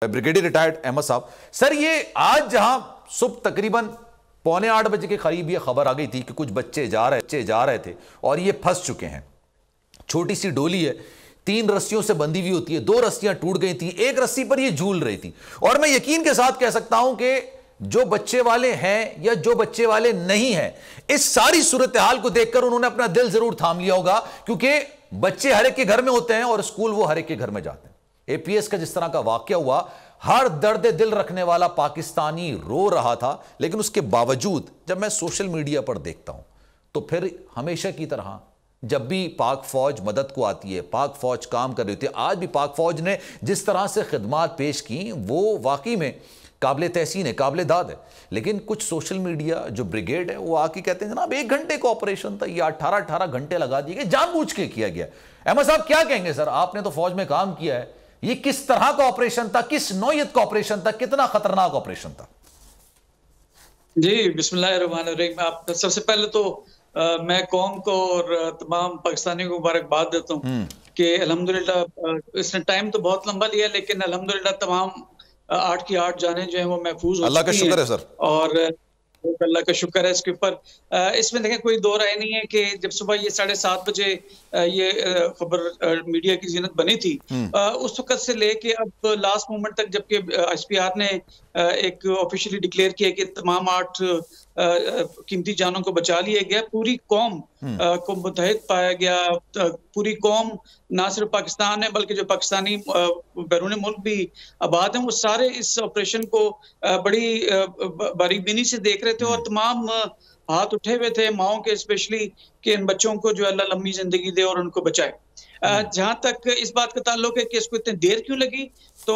Brigadier retired Ahmad साहब, sir ये आज जहां सुबह तकरीबन 7:45 बजे के करीब ये खबर आ गई थी कि कुछ बच्चे जा रहे थे और ये फंस चुके हैं। छोटी सी डोली है, 3 रस्सियों से बंधी हुई होती है, 2 रस्सियां टूट गई थी, एक रस्सी पर ये झूल रही थी। और मैं यकीन के साथ कह सकता हूं कि जो बच्चे वाले हैं या जो बच्चे वाले नहीं हैं, इस सारी सूरत हाल को देखकर उन्होंने अपना दिल जरूर थाम लिया होगा, क्योंकि बच्चे हर एक के घर में होते हैं और स्कूल वो हर एक के घर में जाते हैं। एपीएस का जिस तरह का वाकया हुआ, हर दर्द दिल रखने वाला पाकिस्तानी रो रहा था, लेकिन उसके बावजूद जब मैं सोशल मीडिया पर देखता हूं तो फिर हमेशा की तरह जब भी पाक फौज मदद को आती है, पाक फौज काम कर रही होती है, आज भी पाक फौज ने जिस तरह से खिदमात पेश की वो वाकई में काबिल तहसीन है, काबिल दाद है। लेकिन कुछ सोशल मीडिया जो ब्रिगेड है वो आके कहते हैं जनाब 1 घंटे का ऑपरेशन था, ये 18 घंटे लगा दिए गए, जानबूझ के किया गया। अहमद साहब क्या कहेंगे? सर आपने तो फौज में काम किया है, ये किस तरह का ऑपरेशन था, किस नौयत का ऑपरेशन था, कितना खतरनाक ऑपरेशन था? जी बिस्मिल्लाहिर्रहमानिर्रहीम। आप सबसे पहले तो मैं कौम को और तमाम पाकिस्तानियों को मुबारकबाद देता हूँ कि अल्हम्दुलिल्लाह इसने टाइम तो बहुत लंबा लिया, लेकिन अल्हम्दुलिल्लाह तमाम 8 की 8 जाने जो है वो महफूज हो अल्लाह का शुक्र है सर। और अल्लाह का शुक्र है इसके ऊपर। इसमें देखें कोई दो राय नहीं है कि जब सुबह ये 7:30 बजे ये खबर मीडिया की ज़ीनत बनी थी, उस वक्त से लेके अब लास्ट मोमेंट तक, जबकि एसपीआर ने एक ऑफिशियली डिक्लेयर किया कि तमाम 8 कीमती जानों को बचा लिया गया, पूरी कौम को मुतहद पाया गया। पूरी कौम ना सिर्फ पाकिस्तान है बल्कि जो पाकिस्तानी बैरून मुल्क भी आबाद हैं, वो सारे इस ऑपरेशन को बड़ी बारीकबीनी से देख रहे थे और तमाम हाथ उठे हुए थे माओं के, स्पेशली कि इन बच्चों को जो अल्लाह लंबी जिंदगी दे और उनको बचाए। जहां तक इस बात का ताल्लुक है कि इसको इतनी देर क्यों लगी, तो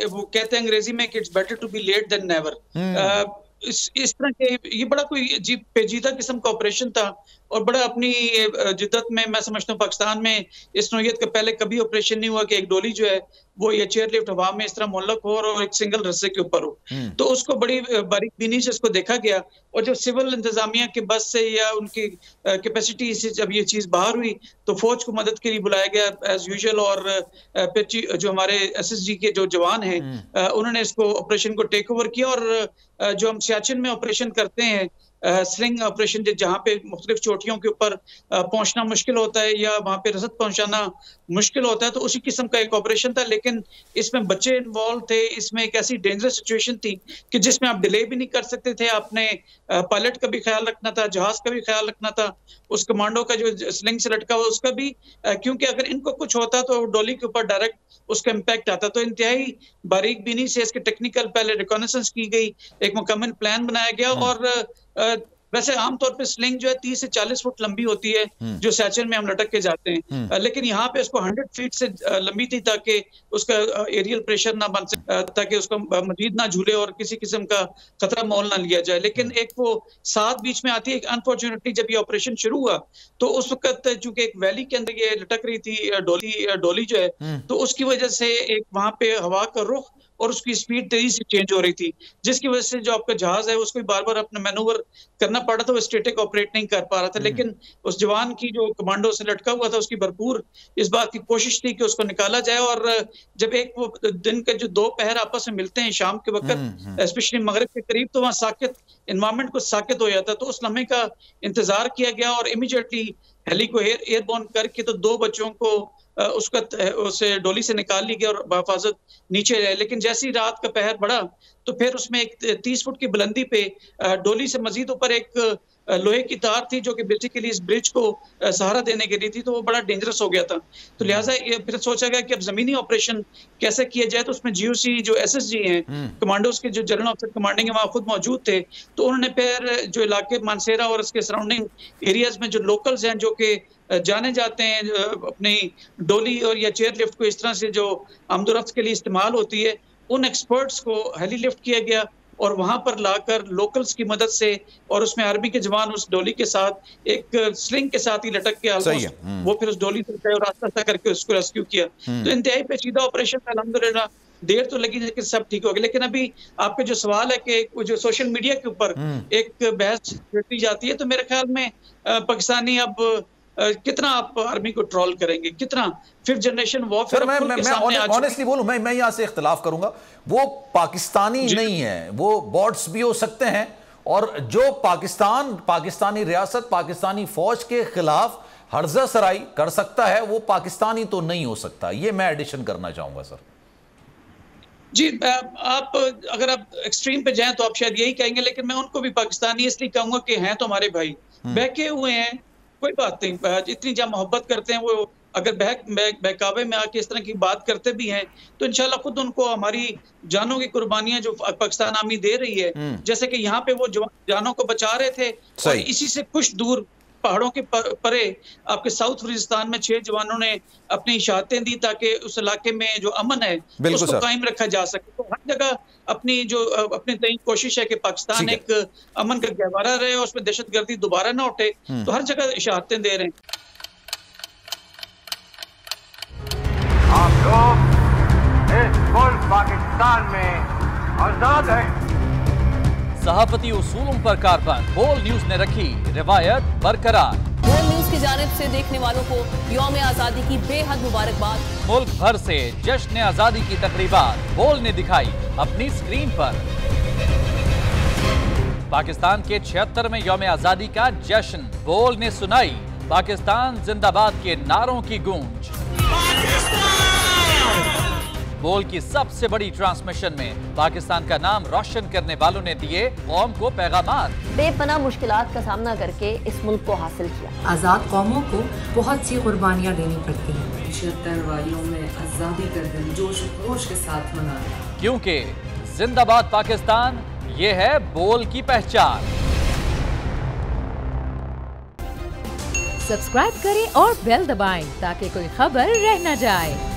वो कहते हैं अंग्रेजी में कि it's better to be late than never. इस तरह के ये बड़ा कोई अजीब पेचीदा किस्म का ऑपरेशन था और बड़ा अपनी जिद्दत में, मैं समझता हूँ पाकिस्तान में इस नौयत का पहले कभी ऑपरेशन नहीं हुआ कि एक डोली जो है वो ये चेयर लिफ्ट हवा में इस तरह मुअल्लक हो और एक सिंगल रस्से के ऊपर हो। तो उसको बड़ी बारीकबीनी से इसको देखा गया और जब सिविल इंतजामिया के बस से या उनकी कैपेसिटी से जब ये चीज बाहर हुई तो फौज को मदद के लिए बुलाया गया एज यूजुअल। और फिर जो हमारे एसएसजी के जो जवान हैं उन्होंने इसको ऑपरेशन को टेक ओवर किया। और जो हम सियाचिन में ऑपरेशन करते हैं, स्लिंग ऑपरेशन, जहाँ पे मुख्तलिफ चोटियों के ऊपर पहुंचना मुश्किल होता है या वहाँ पे रसद पहुंचाना मुश्किल होता है, तो उसी किस्म का एक ऑपरेशन था। लेकिन इसमें बच्चे इन्वॉल्व थे, इसमें एक ऐसी डेंजरस सिचुएशन थी कि जिसमें आप डिले भी नहीं कर सकते थे। आपने पायलट का भी ख्याल रखना था, जहाज का भी ख्याल रखना था, उस कमांडो का जो स्लिंग से लटका हुआ उसका भी, क्योंकि अगर इनको कुछ होता तो डोली के ऊपर डायरेक्ट उसका इम्पैक्ट आता। तो इंतहाई बारीक बीनी से इसके टेक्निकल पहले रिकॉनेसेंस की गई, एक मुकम्मल प्लान बनाया गया। और वैसे आमतौर पे स्लिंग जो है 30 से 40 फुट लंबी होती है जो सैचन में हम लटक के जाते हैं, लेकिन यहाँ पे इसको 100 फीट से लंबी थी ताकि उसका एरियल प्रेशर ना बन सके, ताकि उसको मजीद ना झूले और किसी किस्म का खतरा मोल ना लिया जाए। लेकिन एक वो साथ बीच में आती है। अनफॉर्चुनेटली जब ये ऑपरेशन शुरू हुआ तो उस वक्त चूंकि एक वैली के अंदर ये लटक रही थी डोली जो है, तो उसकी वजह से एक वहां पे हवा का रुख और उसकी स्पीड तेजी से चेंज हो रही थी, जिसकी वजह से जो आपका जहाज है उसको बार बार अपना मैनूवर करना पड़ा था, वो स्टैटिक ऑपरेट नहीं कर पा रहा था। लेकिन उस जवान की जो कमांडो से लटका हुआ था उसकी भरपूर इस बात की कोशिश थी कि उसको निकाला जाए। और जब एक वो दिन के जो 2 पहर आपस में मिलते हैं शाम के वक्त, स्पेशली मगरिब के करीब, तो वहाँ साकित एनवायरमेंट को साकित हो जाता, तो उस लम्हे का इंतजार किया गया और इमीडिएटली हेली को एयरबोर्न करके तो 2 बच्चों को उस डोली से निकाल ली गया और बहिफाजत नीचे रहे। लेकिन जैसी रात का पहर बढ़ा तो फिर उसमें एक 30 फुट की बुलंदी पे डोली से मजीद ऊपर एक लोहे की तार थी जो कि बेसिकली इस ब्रिज को सहारा देने के लिए थी, तो वो बड़ा डेंजरस हो गया था। तो लिहाजा ये फिर सोचा गया कि अब जमीनी ऑपरेशन कैसे किया जाए। तो उसमें जीओसी जो एसएसजी हैं, कमांडोज के जो जनरल ऑफिसर कमांडिंग है, वहाँ खुद मौजूद थे। तो उन्होंने फिर जो इलाके मानसेरा और उसके सराउंडिंग एरियाज में जो लोकल्स हैं जो कि जाने जाते हैं अपनी डोली और या चेयर लिफ्ट को इस तरह से जो आमदोरफ्त के लिए इस्तेमाल होती है, उन एक्सपर्ट्स को हेली लिफ्ट किया गया और वहां पर लाकर लोकल्स की मदद से, और उसमें आर्मी के जवान उस डोली के साथ एक स्लिंग के साथ ही लटक के ऑलमोस्ट वो फिर उस डोली से गए और आस्ता आस्ता करके उसको रेस्क्यू किया। तो इंतहाई पेचीदा ऑपरेशन था, अल्हम्दुलिल्लाह देर तो लगी लेकिन सब ठीक हो गया। लेकिन अभी आपके जो सवाल है कि जो सोशल मीडिया के ऊपर एक बहस छेड़ी जाती है, तो मेरे ख्याल में पाकिस्तानी अब कितना आप आर्मी को ट्रोल करेंगे, कितना 5th जनरेशन वॉरफेयर मैं ऑनेस्टली बोलूं, मैं यहां से इख्तिलाफ करूंगा। वो पाकिस्तानी नहीं है, वो बॉट्स भी हो सकते हैं, और जो पाकिस्तानी रियासत, पाकिस्तानी फौज के खिलाफ हर्जा सराई कर सकता है, वो पाकिस्तानी तो नहीं हो सकता। ये मैं एडिशन करना चाहूंगा सर। जी, आप अगर आप एक्सट्रीम पे जाएं तो आप शायद यही कहेंगे, लेकिन मैं उनको भी पाकिस्तानी इसलिए कहूंगा कि हैं तो हमारे भाई, बहके हुए हैं, कोई बात नहीं, इतनी जहाँ मोहब्बत करते हैं वो, अगर बहकावे में आके इस तरह की बात करते भी हैं तो इंशाल्लाह खुद उनको हमारी जानों की कुर्बानियां जो पाकिस्तान आर्मी दे रही है, जैसे कि यहाँ पे वो जानों को बचा रहे थे, और इसी से कुछ दूर पहाड़ों के परे आपके साउथ वजीरिस्तान में 6 जवानों ने अपनी शहादतें दी ताकि उस इलाके में जो अमन है उसको कायम रखा जा सके। तो हर जगह अपनी तय कोशिश है कि पाकिस्तान एक अमन का गहवारा रहे और उसमें दहशतगर्दी दोबारा ना उठे, तो हर जगह शहादतें दे रहे हैं। आप लोग इस मुल्क पाकिस्तान में आजाद हैं। सहाफती उसूलों पर कारबंद, बोल न्यूज ने रखी रिवायत बरकरार। बोल न्यूज की जानिब से देखने वालों को यौम आजादी की बेहद मुबारकबाद। मुल्क भर से जश्न आजादी की तकरीबात बोल ने दिखाई अपनी स्क्रीन पर। पाकिस्तान के 76वें यौम आजादी का जश्न बोल ने सुनाई पाकिस्तान जिंदाबाद के नारों की गूंज। बोल की सबसे बड़ी ट्रांसमिशन में पाकिस्तान का नाम रोशन करने वालों ने दिए कौम को पैगामात। बेपनाह मुश्किलात का सामना करके इस मुल्क को हासिल किया। आजाद कौमों को बहुत सी कुर्बानियां देनी पड़ती हैं। 76 वालियों में आजादी का दिन जोश खरोश के साथ मनाया, क्योंकि जिंदाबाद पाकिस्तान ये है बोल की पहचान। सब्सक्राइब करें और बेल दबाएं ताकि कोई खबर रह न जाए।